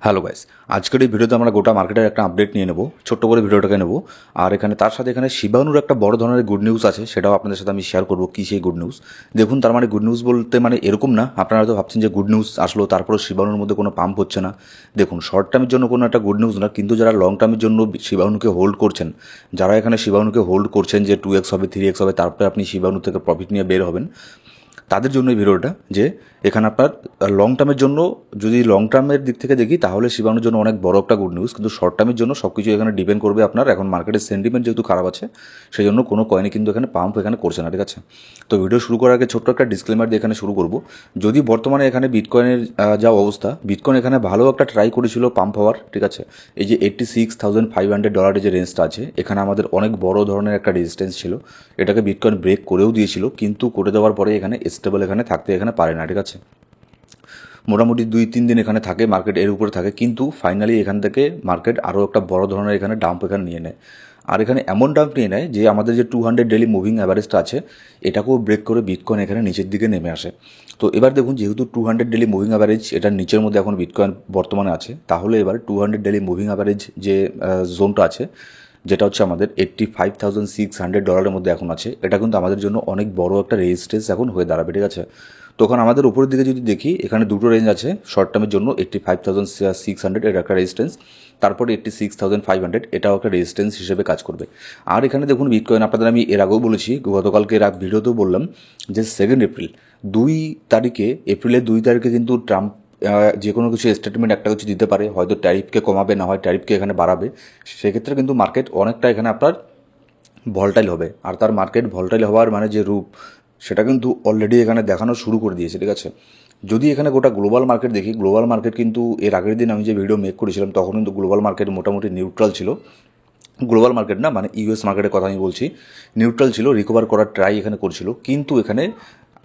Hello guys, আজকের এই ভিডিওতে আমরা গোটা মার্কেটের একটা আপডেট নিয়ে নেব, ছোট্ট করে ভিডিওটাকে নেব। আর এখানে তার সাথে এখানে শিবানুর একটা বড় ধরনের গুড নিউজ আছে, সেটাও আপনাদের সাথে আমি শেয়ার করবো। কী সেই গুড নিউজ? দেখুন, তার মানে গুড নিউজ বলতে মানে এরকম না, আপনারা হয়তো ভাবছেন যে গুড নিউজ আসলো তারপরে শিবানুর মধ্যে কোনো পাম্প হচ্ছে না। দেখুন, শর্ট টার্মের জন্য কোনো একটা গুড নিউজ না, কিন্তু যারা লং টার্মের জন্য শিবানুকে হোল্ড করছেন, যারা এখানে শিবানুকে হোল্ড করছেন যে 2x হবে 3x হবে, তারপরে আপনি শিবানু থেকে প্রফিট নিয়ে বের হবেন, তাদের জন্য এই ভিডিওটা। যে এখানে আপনার লং টার্মের জন্য, যদি লং টার্মের দিক থেকে দেখি তাহলে শিবানুর জন্য অনেক বড় একটা গুড নিউজ, কিন্তু শর্ট টার্মের জন্য সব কিছু এখানে ডিপেন্ড করবে আপনার। এখন মার্কেটের সেন্টিমেন্ট যেহেতু খারাপ আছে, সেই জন্য কোনো কয়েনে কিন্তু এখানে পাম্প এখানে করছে না, ঠিক আছে? তো ভিডিও শুরু করার আগে ছোট্ট একটা ডিসক্লেমার দিয়ে এখানে শুরু করব। যদি বর্তমানে এখানে বিটকয়েনের যা অবস্থা, বিটকয়েন এখানে ভালো একটা ট্রাই করেছিল পাম্প হওয়ার, ঠিক আছে? এই যে $86,500 যে রেঞ্জটা আছে, এখানে আমাদের অনেক বড় ধরনের একটা রেজিস্ট্যান্স ছিল, এটাকে বিটকয়েন ব্রেক করেও দিয়েছিল, কিন্তু করে দেওয়ার পরে এখানে স্টেবল এখানে থাকতে এখানে পারে না, ঠিক আছে? মোটামুটি 2-3 দিন এখানে থাকে, মার্কেট এর উপরে থাকে, কিন্তু ফাইনালি এখান থেকে মার্কেট আরও একটা বড় ধরনের এখানে ডাম্প এখানে নিয়ে নেয়। আর এখানে এমন ডাম্প নিয়ে নেয় যে আমাদের যে 200 ডেলি মুভিং অ্যাভারেজটা আছে, এটাকেও ব্রেক করে বিটকয়েন এখানে নিচের দিকে নেমে আসে। তো এবার দেখুন, যেহেতু 200 ডেলি মুভিং অ্যাভারেজ এটার নিচের মধ্যে এখন বিটকয়েন বর্তমানে আছে, তাহলে এবার 200 ডেলি মুভিং অ্যাভারেজ যে জোনটা আছে, যেটা হচ্ছে আমাদের $85,600 মধ্যে এখন আছে, এটা কিন্তু আমাদের জন্য অনেক বড় একটা রেজিস্ট্যান্স এখন হয়ে দাঁড়াবে, ঠিক আছে? তখন আমাদের উপরের দিকে যদি দেখি, এখানে দুটো রেঞ্জ আছে শর্ট টার্মের জন্য। 85,600 এটা একটা রেজিস্ট্যান্স, তারপরে 86,500 এটাও একটা রেজিস্ট্যান্স হিসেবে কাজ করবে। আর এখানে দেখুন, বিটকয়েন আপনাদের আমি এর আগেও বলেছি, গতকালকে ভিডিওতেও বললাম যে 2 এপ্রিল, এপ্রিলের 2 তারিখে কিন্তু ট্রাম্প যে কোনো কিছু স্টেটমেন্ট একটা কিছু দিতে পারে, হয়তো ট্যারিফকে কমাবে, না হয় ট্যারিফকে এখানে বাড়াবে। সেক্ষেত্রে কিন্তু মার্কেট অনেকটা এখানে আপনার ভলটাইল হবে। আর তার মার্কেট ভলটাইল হওয়ার মানে যে রূপ, সেটা কিন্তু অলরেডি এখানে দেখানো শুরু করে দিয়েছে, ঠিক আছে? যদি এখানে গোটা গ্লোবাল মার্কেট দেখি, গ্লোবাল মার্কেট কিন্তু এর আগের দিন আমি যে ভিডিও মেক করেছিলাম, তখন কিন্তু গ্লোবাল মার্কেট মোটামুটি নিউট্রাল ছিল। গ্লোবাল মার্কেট না, মানে ইউএস মার্কেটের কথা আমি বলছি, নিউট্রাল ছিল, রিকভার করার ট্রাই এখানে করছিল। কিন্তু এখানে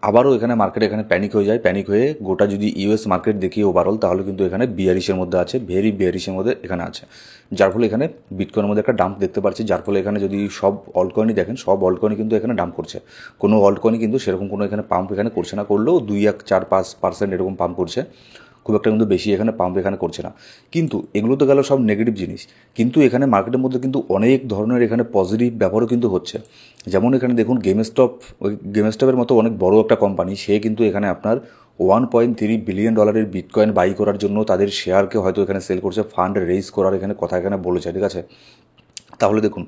আবারও এখানে মার্কেট এখানে প্যানিক হয়ে যায়। প্যানিক হয়ে গোটা যদি ইউএস মার্কেট দেখি ওভারঅল, তাহলে কিন্তু এখানে বিয়ারিশের মধ্যে আছে, ভেরি বিয়ারিশের মধ্যে এখানে আছে, যার ফলে এখানে বিটকয়েনের মধ্যে একটা ডাম্প দেখতে পাচ্ছি। যার ফলে এখানে যদি সব অল্টকয়েনই দেখেন, সব অল্টকয়েনই কিন্তু এখানে ডাম্প করছে। কোনো অল্টকয়েনই কিন্তু সেরকম কোনো এখানে পাম্প এখানে করছে না, করলেও 2-4-5% এরকম পাম্প করছে, খুব একটা কিন্তু বেশি এখানে পাম্প এখানে করছে না। কিন্তু এগুলো তো গেল সব নেগেটিভ জিনিস, কিন্তু এখানে মার্কেটের মধ্যে কিন্তু অনেক ধরনের এখানে পজিটিভ ব্যাপারও কিন্তু হচ্ছে। যেমন এখানে দেখুন, গেমস্টপের মতো অনেক বড় একটা কোম্পানি, সে কিন্তু এখানে আপনার $1.3 বিলিয়ন বিটকয়েন বাই করার জন্য তাদের শেয়ারকে হয়তো এখানে সেল করছে, ফান্ড রেইজ করার এখানে কথা এখানে বলেছে, ঠিক আছে? তাহলে দেখুন,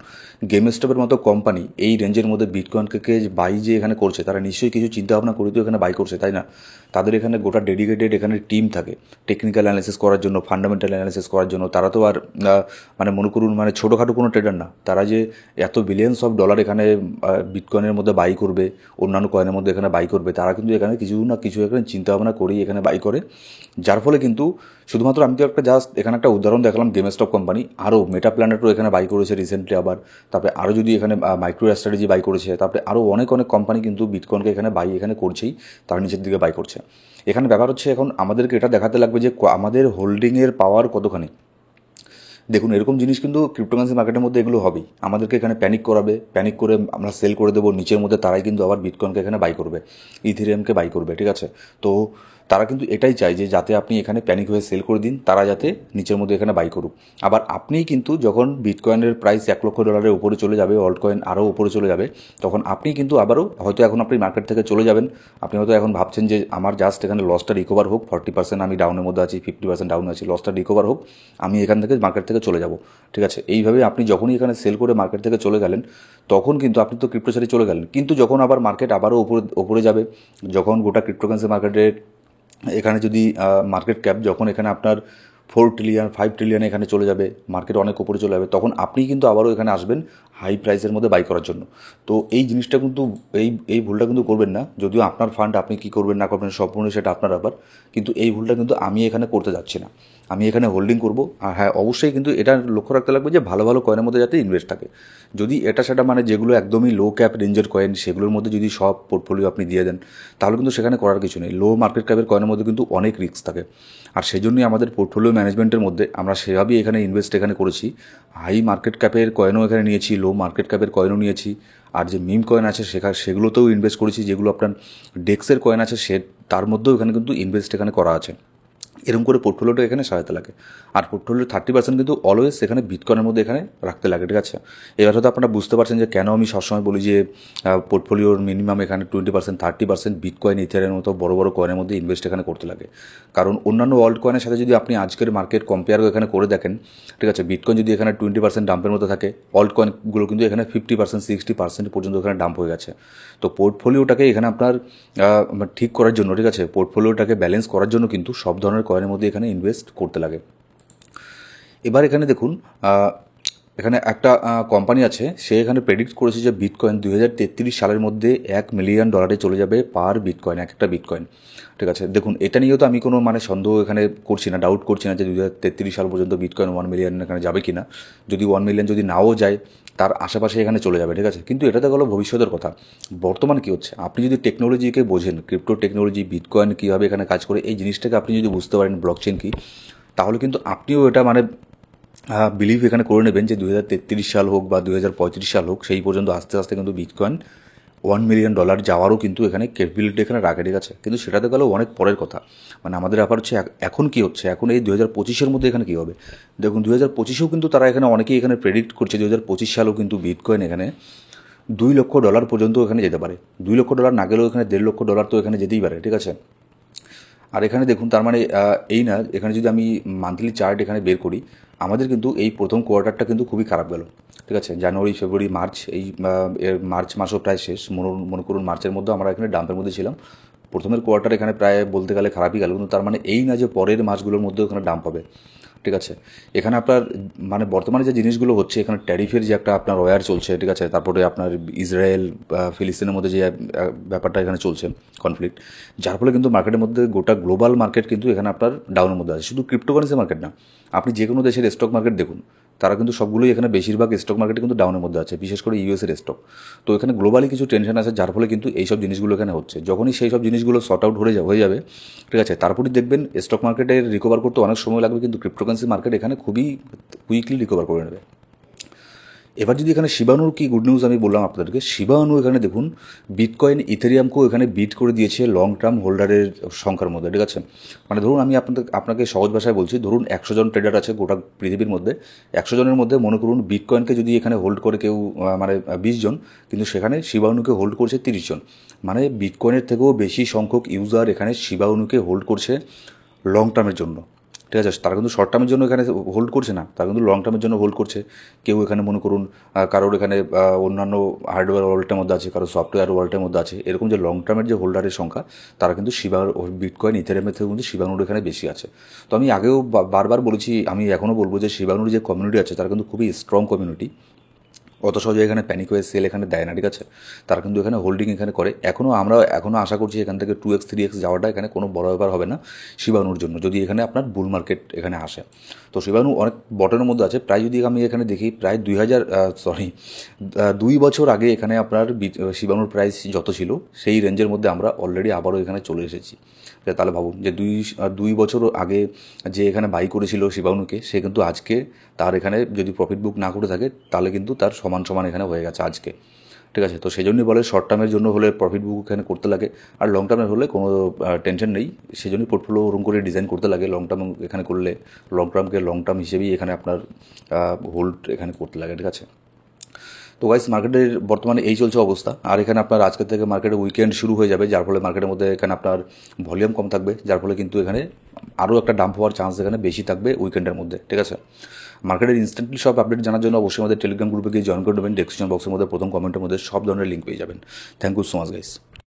গেমস্টপের মতো কোম্পানি এই রেঞ্জের মধ্যে বিটকয়েনকে বাই যে এখানে করছে, তারা নিশ্চয়ই কিছু চিন্তাভাবনা করে তো এখানে বাই করছে, তাই না? তাদের এখানে গোটা ডেডিকেটেড এখানে টিম থাকে টেকনিক্যাল অ্যানালিসিস করার জন্য, ফান্ডামেন্টাল অ্যানালিসিস করার জন্য। তারা তো আর মানে মনে করুন মানে ছোটোখাটো কোনো ট্রেডার না, তারা যে এত বিলিয়নস অফ ডলার এখানে বিটকয়েনের মধ্যে বাই করবে, অন্যান্য কয়েনের মধ্যে এখানে বাই করবে, তারা কিন্তু এখানে কিছু না কিছু এখানে চিন্তাভাবনা করেই এখানে বাই করে। যার ফলে কিন্তু শুধুমাত্র আমি তো একটা জাস্ট এখানে একটা উদাহরণ দেখালাম গেমস্টপ কোম্পানি, আরও মেটা প্ল্যানেটও এখানে বাই করেছে রিসেন্টলি আবার, তারপরে আরও যদি এখানে মাইক্রো স্ট্র্যাটেজি বাই করেছে, তারপরে আরও অনেক অনেক কোম্পানি কিন্তু বিটকয়েনকে এখানে বাই এখানে করছেই, তার নিচের দিকে বাই করছে। এখানে ব্যাপার হচ্ছে, এখন আমাদেরকে এটা দেখাতে লাগবে যে আমাদের হোল্ডিংয়ের পাওয়ার কতখানি। দেখুন, এরকম জিনিস কিন্তু ক্রিপ্টোকারেন্সি মার্কেটের মধ্যে এগুলো হবেই, আমাদেরকে এখানে প্যানিক করাবে, প্যানিক করে আমরা সেল করে দেবো নিচের মধ্যে, তারাই কিন্তু আবার বিটকয়েনকে এখানে বাই করবে, ইথেরিয়ামকে বাই করবে, ঠিক আছে? তো তারা কিন্তু এটাই চায় যে যাতে আপনি এখানে প্যানিক হয়ে সেল করে দিন, তারা যাতে নিচের মধ্যে এখানে বাই করুক। আবার আপনি কিন্তু যখন বিটকয়েনের প্রাইস $1,00,000 উপরে চলে যাবে, অল্ট কয়েন আরও উপরে চলে যাবে, তখন আপনি কিন্তু আবারও হয়তো এখন আপনি মার্কেট থেকে চলে যাবেন। আপনি হয়তো এখন ভাবছেন যে আমার জাস্ট এখানে লসটা রিকভার হোক, 40% আমি ডাউনের মধ্যে আছি, 50% ডাউনে আছি, লসটা রিকভার হোক, আমি এখান থেকে মার্কেট থেকে চলে যাব, ঠিক আছে? এইভাবে আপনি যখনই এখানে সেল করে মার্কেট থেকে চলে গেলেন, তখন কিন্তু আপনি তো ক্রিপ্টো ছেড়ে চলে গেলেন। কিন্তু যখন আবার মার্কেট আবারও উপরে যাবে, যখন গোটা ক্রিপ্টোকারেন্সি মার্কেটের এখানে যদি মার্কেট ক্যাপ যখন এখানে আপনার 4 ট্রিলিয়ন 5 ট্রিলিয়ন এখানে চলে যাবে, মার্কেট অনেক উপরে চলে যাবে, তখন আপনি কিন্তু আবারও এখানে আসবেন হাই প্রাইসের মধ্যে বাই করার জন্য। তো এই জিনিসটা কিন্তু এই ভুলটা কিন্তু করবেন না। যদিও আপনার ফান্ড আপনি কী করবেন না করবেন সম্পূর্ণ সেটা আপনার ব্যাপার, কিন্তু এই ভুলটা কিন্তু আমি এখানে করতে যাচ্ছি না। আমি এখানে হোল্ডিং করব। আর হ্যাঁ, অবশ্যই কিন্তু এটা লক্ষ্য রাখতে লাগবে যে ভালো ভালো কয়েনের মধ্যে যাতে ইনভেস্ট থাকে। যদি এটা সেটা মানে যেগুলো একদমই লো ক্যাপ রেঞ্জের কয়েন, সেগুলোর মধ্যে যদি সব পোর্টফোলিও আপনি দিয়ে দেন, তাহলে কিন্তু সেখানে করার কিছু নেই। লো মার্কেট ক্যাপের কয়েনের মধ্যে কিন্তু অনেক রিস্ক থাকে। আর সেই জন্যই আমাদের পোর্টফোলিও ম্যানেজমেন্টের মধ্যে আমরা সেভাবেই এখানে ইনভেস্ট এখানে করেছি। হাই মার্কেট ক্যাপের কয়েনও এখানে নিয়েছি, লো মার্কেট ক্যাপের কয়েনও নিয়েছি। আর যে মিম কয়েন আছে সেগুলোতেও ইনভেস্ট করেছি, যেগুলো আপনার ডেক্সের কয়েন আছে তার মধ্যেও এখানে কিন্তু ইনভেস্ট এখানে করা আছে। এরকম করে পোর্টফোলিওটা এখানে সাজাতে লাগে। আর পোর্টফোলিওর 30% কিন্তু অলওয়েজ এখানে বিটকয়েনের মধ্যে এখানে রাখতে লাগে, ঠিক আছে। এবার হয়তো আপনারা বুঝতে পারছেন যে কেন আমি সবসময় বলি যে পোর্টফোলিওর মিনিমাম এখানে 20% 30% বিটকয়েন ইথেরিয়ামের মতো বড় বড় কয়েনের মধ্যে ইনভেস্ট এখানে করতে লাগে। কারণ অন্যান্য ওয়ার্ল্ড কয়েনের সাথে যদি আপনি আজকের মার্কেট কম্পেয়ার এখানে করে দেখেন, ঠিক আছে, বিটকয়েন যদি এখানে 20% ডাম্পের মধ্যে থাকে, অল্ট কয়েনগুলো কিন্তু এখানে 50% 60% পর্যন্ত এখানে ডাম্প হয়ে গেছে। তো পোর্টফোলিওটাকে এখানে আপনার ঠিক করার জন্য, ঠিক আছে, পোর্টফোলিওটাকে ব্যালেন্স করার জন্য কিন্তু সব ধরনের কয়েনের মধ্যে এখানে ইনভেস্ট করতে লাগে। এবার এখানে দেখুন, এখানে একটা কোম্পানি আছে, সে এখানে প্রেডিক্ট করেছে যে বিটকয়েন 2033 সালের মধ্যে $1 মিলিয়ন চলে যাবে পার বিটকয়েন, এক একটা বিটকয়েন, ঠিক আছে। দেখুন, এটা নিয়েও তো আমি কোনো সন্দেহ এখানে করছি না, ডাউট করছি না যে 2033 সাল পর্যন্ত বিটকয়েন 1 মিলিয়ন এখানে যাবে কি না। যদি 1 মিলিয়ন যদি নাও যায়, তার আশেপাশে এখানে চলে যাবে, ঠিক আছে। কিন্তু এটা তো গেলো ভবিষ্যতের কথা। বর্তমান কী হচ্ছে, আপনি যদি টেকনোলজিকে বোঝেন, ক্রিপ্টো টেকনোলজি, বিটকয়েন কীভাবে এখানে কাজ করে, এই জিনিসটাকে আপনি যদি বুঝতে পারেন, ব্লকচেন কী, তাহলে কিন্তু আপনিও এটা বিলিভ এখানে করে নেবেন যে 2033 সাল হোক বা 2035 সাল হোক, সেই পর্যন্ত আস্তে আস্তে কিন্তু বিটকয়েন $1 মিলিয়ন যাওয়ারও কিন্তু এখানে ক্যাপাবিলিটি এখানে রাখে, ঠিক আছে। কিন্তু সেটাতে গেলেও অনেক পরের কথা। আমাদের ব্যাপার হচ্ছে এখন কী হচ্ছে, এখন এই 2025-এর মধ্যে এখানে কী হবে। দেখুন, 2025-এও কিন্তু তারা এখানে অনেকেই এখানে প্রেডিক্ট করছে 2025 সালেও কিন্তু বিটকয়েন এখানে $2 লক্ষ পর্যন্ত এখানে যেতে পারে। $2 লক্ষ না গেলেও এখানে $1.5 লক্ষ তো এখানে যেতেই পারে, ঠিক আছে। আর এখানে দেখুন, তার এই না, এখানে যদি আমি মান্থলি চার্ট এখানে বের করি, আমাদের কিন্তু এই প্রথম কোয়ার্টারটা কিন্তু খুবই খারাপ গেল, ঠিক আছে। জানুয়ারি, ফেব্রুয়ারি, মার্চ, এই মার্চ মাসও প্রায় শেষ, মনে করুন মার্চের মধ্যে আমরা এখানে ডাম্পের মধ্যে ছিলাম। প্রথমের কোয়ার্টার এখানে প্রায় বলতে গেলে খারাপই গেল, কিন্তু তার এই না যে পরের মাসগুলোর মধ্যেও এখানে ডাম্প হবে, ঠিক আছে। এখানে আপনার বর্তমানে যে জিনিসগুলো হচ্ছে, এখানে ট্যারিফের যে একটা আপনার ওয়ার চলছে, ঠিক আছে, তারপরে আপনার ইসরায়েল ফিলিস্তিনের মধ্যে যে ব্যাপারটা এখানে চলছে, কনফ্লিক্ট, যার ফলে কিন্তু মার্কেটের মধ্যে গোটা গ্লোবাল মার্কেট কিন্তু এখানে আপনার ডাউনের মধ্যে আছে। শুধু ক্রিপ্টোকারেন্সি মার্কেট না, আপনি যে কোনো দেশের স্টক মার্কেট দেখুন, তারা কিন্তু সবগুলোই এখানে বেশিরভাগ স্টক মার্কেটে কিন্তু ডাউনের মধ্যে আছে, বিশেষ করে ইউএসের স্টক। তো এখানে গ্লোবালি কিছু টেনশন আছে, যার ফলে কিন্তু এইসব জিনিসগুলো এখানে হচ্ছে। যখনই সেই সব জিনিসগুলো শর্ট আউট হয়ে যাবে, ঠিক আছে, তারপরেই দেখবেন স্টক মার্কেটের রিকভার করতে অনেক সময় লাগবে, কিন্তু ক্রিপ্টোকারেন্সি মার্কেট এখানে খুবই কুইকলি রিকভার করে নেবে। এবার যদি এখানে শিবানুর কি গুড নিউজ আমি বললাম আপনাদেরকে, শিবানু এখানে দেখুন বিটকয়েন ইথেরিয়ামকেও এখানে বিট করে দিয়েছে লং টার্ম হোল্ডারের সংখ্যার মধ্যে, ঠিক আছে। ধরুন আমি আপনাকে সহজ ভাষায় বলছি, ধরুন 100 জন ট্রেডার আছে গোটা পৃথিবীর মধ্যে, 100 জনের মধ্যে মনে করুন বিটকয়েনকে যদি এখানে হোল্ড করে কেউ 20 জন, কিন্তু সেখানে শিবানুকে হোল্ড করছে 30 জন। বিটকয়েনের থেকেও বেশি সংখ্যক ইউজার এখানে শিবানুকে হোল্ড করছে লং টার্মের জন্য, ঠিক আছে। তারা কিন্তু শর্ট টার্মের জন্য এখানে হোল্ড করছে না, তারা কিন্তু লং টার্মের জন্য হোল্ড করছে। কেউ এখানে মনে করুন কারোর এখানে অন্যান্য হার্ডওয়্যার ওয়ালেটের মধ্যে আছে, কারো সফটওয়্যার ওয়ালেটের মধ্যে আছে, এরকম যে লং টার্মের যে হোল্ডারের সংখ্যা, তারা কিন্তু বিটকয়েন ইথেরিয়ামের থেকে কিন্তু শিবানুর এখানে বেশি আছে। তো আমি আগেও বারবার বলেছি, আমি এখনও বলবো যে শিবানুর যে কমিউনিটি আছে, তারা কিন্তু খুবই স্ট্রং কমিউনিটি। অত সহজে এখানে প্যানিক হয়ে সেল এখানে দেয় না, ঠিক আছে। তারা কিন্তু এখানে হোল্ডিং এখানে করে। আমরা এখনও আশা করছি এখান থেকে 2x 3x যাওয়াটা এখানে কোনো বড় ব্যাপার হবে না শিবানুর জন্য, যদি এখানে আপনার বুল মার্কেট এখানে আসে। তো শিবানু অনেক বটনের মধ্যে আছে। প্রায় যদি আমি এখানে দেখি, প্রায় 2 বছর আগে এখানে আপনার শিবানুর প্রাইস যত ছিল, সেই রেঞ্জের মধ্যে আমরা অলরেডি আবারও এখানে চলে এসেছি। তাহলে ভাবুন যে 2 বছর আগে যে এখানে বাই করেছিল শিবানুকে, সে কিন্তু আজকে তার এখানে যদি প্রফিট বুক না করে থাকে, তাহলে কিন্তু তার সমান সমান এখানে হয়ে গেছে আজকে, ঠিক আছে। তো সেই জন্যই বলে শর্ট টার্মের জন্য হলে প্রফিট বুক এখানে করতে লাগে, আর লং টার্মের হলে কোনো টেনশন নেই। সেই জন্যই পোর্টফোলিও ওরকম করে ডিজাইন করতে লাগে। লং টার্ম এখানে করলে লং টার্মকে লং টার্ম হিসেবেই এখানে আপনার হোল্ড এখানে করতে লাগে, ঠিক আছে। তো গাইস, মার্কেটের বর্তমানে এই চলছে অবস্থা। আর এখানে আপনার আজকের থেকে মার্কেটে উইকেন্ড শুরু হয়ে যাবে, যার ফলে মার্কেটের মধ্যে এখানে আপনার ভলিউম কম থাকবে, যার ফলে কিন্তু এখানে আরও একটা ডাম্প হওয়ার চান্স এখানে বেশি থাকবে উইকেন্ডের মধ্যে, ঠিক আছে। মার্কেটের ইনস্ট্যান্টলি সব আপডেট জানার জন্য অবশ্যই আমাদের টেলিগ্রাম গ্রুপে গিয়ে জয়েন করে নেবেন। ডেসক্রিপশন বক্সের মধ্যে প্রথম কমেন্টের মধ্যে সব ধরনের লিঙ্ক পেয়ে যাবেন। Thank you so much guys.